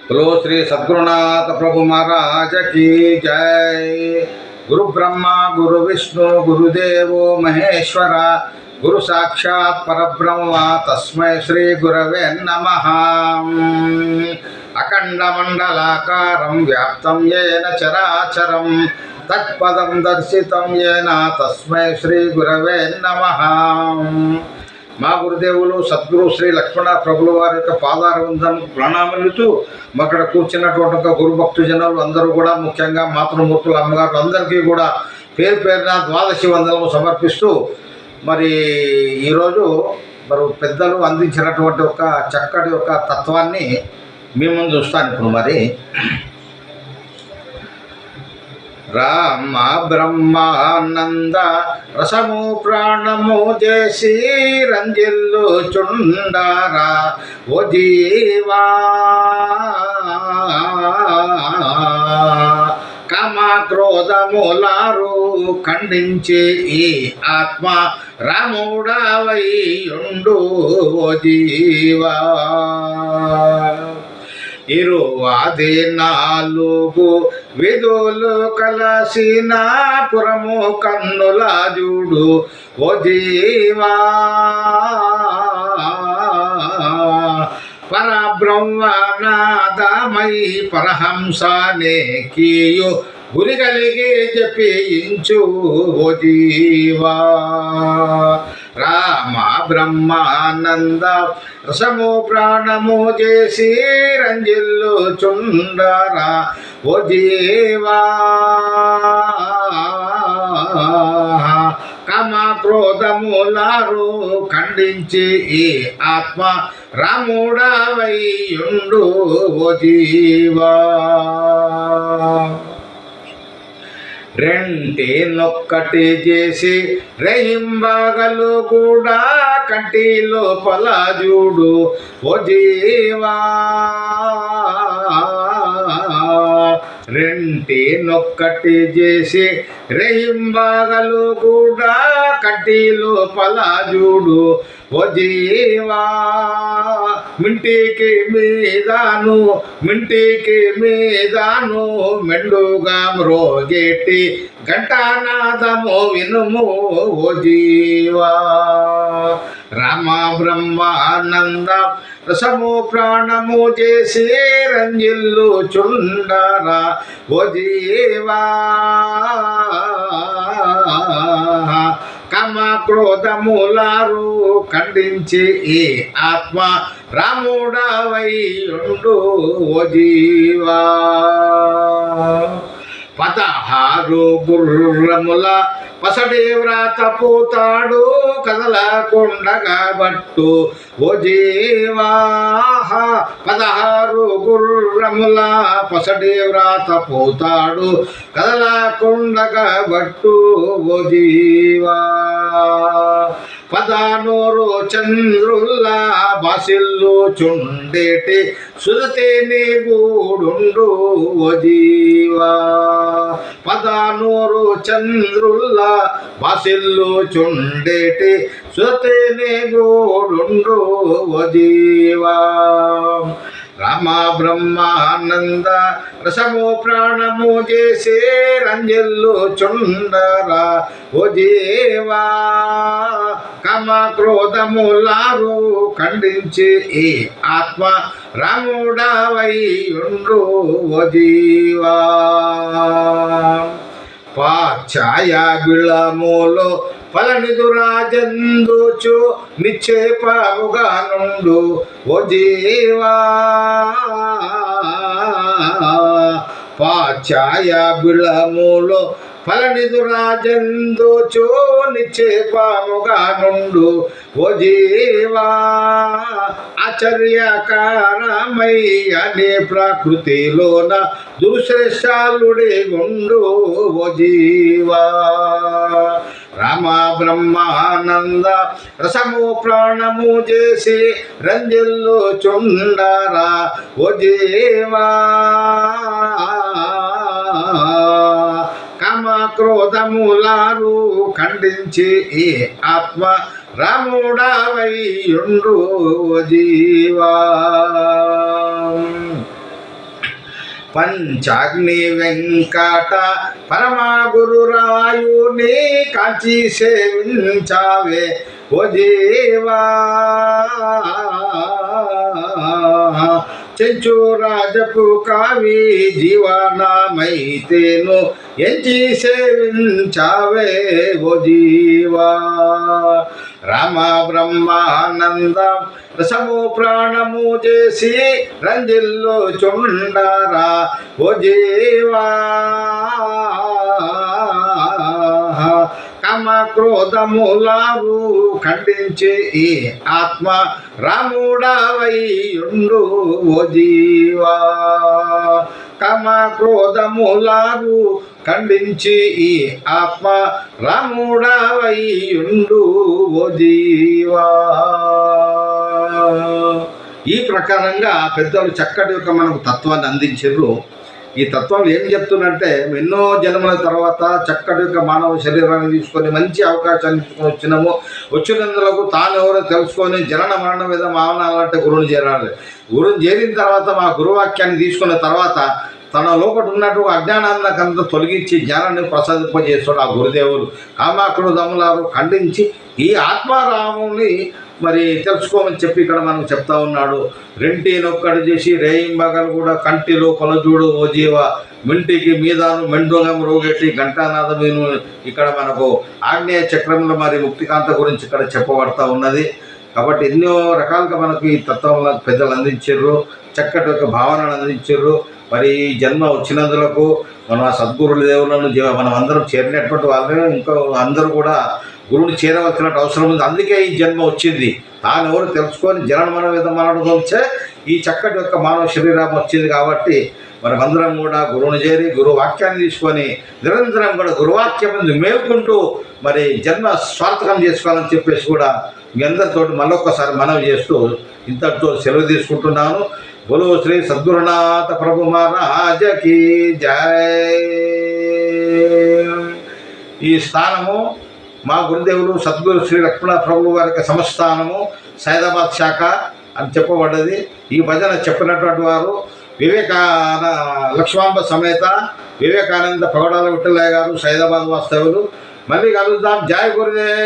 बोलो श्री सद्गुरुनाथ प्रभु महाराज की जय। गुरु ब्रह्मा गुरु विष्णु गुरुदेवो महेश्वर गुरु साक्षात् परब्रह्म तस्मै श्री गुरवे नमः। अखंड मंडलाकारं व्याप्तं येन चराचरं तत्पदं दर्शितं येन तस्मै श्री गुरवे नमः। మా గురుదేవులు సద్గురు శ్రీ లక్ష్మణ ప్రభుల వారి యొక్క పాదారవిందం ప్రణామలుతూ అక్కడ కూర్చున్నటువంటి గురు భక్తుజనులు అందరూ కూడా ముఖ్యంగా మాతృమూర్తులు అమ్మగారు అందరికీ కూడా పేరు పేరున ద్వాదశి వందనము సమర్పిస్తూ మరి ఈరోజు మరి పెద్దలు అందించినటువంటి ఒక చక్కటి ఒక తత్వాన్ని మీ ముందు చూస్తాను ఇప్పుడు. మరి రామ బ్రహ్మానంద రసము ప్రాణము చేసి రంజిల్లు చుండారా ఓ జీవా, కామ క్రోధములారు ఖండించి ఈ ఆత్మ రాముడవై ఉండు ఓ జీవా. ఇరువాది నాలుగు విధులు కలసిన పురము కన్నుల జూడు ఓ జీవా, పరబ్రహ్మనాదమై పరహంసనే కీయు గురి కలిగి జపించు ఓ జీవా. రామ బ్రహ్మానంద రసము ప్రాణము చేసి రంజిల్లు చుండరా ఓ జీవా, కామ క్రోధములారు ఖండించి ఈ ఆత్మ రాముడవై ఉండు ఓ జీవా. రెంటినొక్కటి చేసి రహింబగలు కూడా కంటిలో పలాజూడు ఓ జీవా. రెంటినొక్కటి చేసి రహింబగలు కూడా కంటిలో పలాజూడు ఓ జీవా. మింటికి మీదాను మెండుగా మ్రోగేటి ఘంటానాదము వినుము ఓ జీవా. రామ బ్రహ్మానంద రసము ప్రాణము చేసి రంజిల్లు చుండరా ఓ జీవా, కామ క్రోధములారు ఖండించి ఈ ఆత్మ రాముడవై ఉండు ఓ జీవా. 16 గుర్రముల పసడి వ్రాత పోతాడు కదలకుండగా బట్టు ఓ జీవా. 16 గుర్రముల పసడి వ్రాత పోతాడు కదలకుండగా బట్టు ఓ జీవా. 14 చంద్రుల్లా బాసిల్లు చుండేటి సురతేని గూడుండు ఓ జీవా. 14 చంద్రుల్లా బాసిల్లు చుండేటి సురతేని గూడుండు ఓ జీవా. రామ బ్రహ్మానంద రసము ప్రాణము చేసే రంజిల్లు చుండరా ఓ జీవా. కామ క్రోధములారు ఖండించి ఈ ఆత్మ రాముడవై ఉండు ఓ జీవా. పాఛాయ బిళములో పలనిదురాజందుచు నిక్షేపముగా నుండు ఓ జీవా. పాఛాయ బిళములో ఫలనిదురాజందుచు నిక్షేపముగా నుండు ఓ జీవా. ఆశ్చర్యకారమై అనే ప్రకృతిలోన దుశ్రేష్టాలుడే గుండు ఓ జీవా. రామ బ్రహ్మానంద రసము ప్రాణము చేసి రంజిల్లు చుండరా ఓ జీవా. కామ క్రోధములారు ఖండించి ఈ ఆత్మ రాముడవై ఉండు జీవా. పంచాగ్ని వెంకట పరమా గురురాయుని కాంచి సేవించావే ఓ జీవా. చెంచు రాజపు కావి జీవనామైతేను ఎంచి సేవించావే ఓ జీవా. రామ బ్రహ్మానందం రసము ప్రాణము చేసి రంజిల్లు చుండారా ఓ జీవా. కామ క్రోధములారు ఖండించి ఈ ఆత్మ రాముడవైయుండు ఓ జీవా. కామ క్రోధములారు ఖండించి ఈ ఆత్మ రాముడవైయుండు ఓ జీవా. ఈ ప్రకారంగా పెద్దలు చక్కటి యొక్క మనకు తత్వాన్ని అందించారు. ఈ తత్వం ఏం చెప్తుందంటే, ఎన్నో జన్మల తర్వాత చక్కటి యొక్క మానవ శరీరాన్ని తీసుకొని మంచి అవకాశాన్ని తీసుకొని వచ్చినందులకు తాను ఎవరో తెలుసుకొని జనన మరణ మీద మావనాలంటే గురువుని చేరాలి. గురువుని చేరిన తర్వాత మా గురువాక్యాన్ని తీసుకున్న తర్వాత తన లోపల ఉన్నట్టు అజ్ఞానాన్నంతా తొలగించి జ్ఞానాన్ని ప్రసాదింపజేస్తాడు ఆ గురుదేవులు. కామాక్రోధములారు ఖండించి ఈ ఆత్మారాముని మరి తెలుసుకోమని చెప్పి ఇక్కడ మనం చెప్తా ఉన్నాడు. రెంటినొక్కడు చేసి రేయింబగలు కూడా కంటిలో కొలజూడు ఓ జీవ, మింటికి మీదాను మెండుగం రోగెట్టి ఘంటానాదమీను. ఇక్కడ మనకు ఆగ్నేయ చక్రంలో మరి ముక్తికాంత గురించి ఇక్కడ చెప్పబడతా ఉన్నది. కాబట్టి ఎన్నో రకాలుగా మనకు ఈ తత్వంలో పెద్దలు అందించారు, చక్కటి యొక్క భావనను అందించారు. మరి ఈ జన్మ వచ్చినందులకు మనం ఆ సద్గురుల దేవులను మనం అందరం చేరినటువంటి వాళ్ళని ఇంకా అందరూ కూడా గురువుని చేరవలసినట్టు అవసరం ఉంది. అందుకే ఈ జన్మ వచ్చింది. తాను ఎవరు తెలుసుకొని జనన మన మీద మనవచ్చే ఈ చక్కటి యొక్క మానవ శరీరం వచ్చింది. కాబట్టి మనమందరం కూడా గురువుని చేరి గురువు వాక్యాన్ని తీసుకొని నిరంతరం కూడా గురువాక్యం మేల్కొంటూ మరి జన్మ స్వార్థకం చేసుకోవాలని చెప్పేసి కూడా మీ అందరితో మళ్ళొక్కసారి మనవి చేస్తూ ఇంతటితో సెలవు తీసుకుంటున్నాను. బోలో శ్రీ సద్గురునాథ ప్రభు మహారాజకి జై. ఈ స్థానము మా గురుదేవులు సద్గురు శ్రీ లక్ష్మణ ప్రభువు వారికి సంస్థానము సైదాబాద్ శాఖ అని చెప్పబడ్డది. ఈ భజన చెప్పినటువంటి వారు లక్ష్మాంబ సమేత వివేకానంద పగడాల విఠలయ్య గారు, సైదాబాద్ వాస్తవులు. మళ్ళీ కలుద్దాం. జై గురుదేవ్.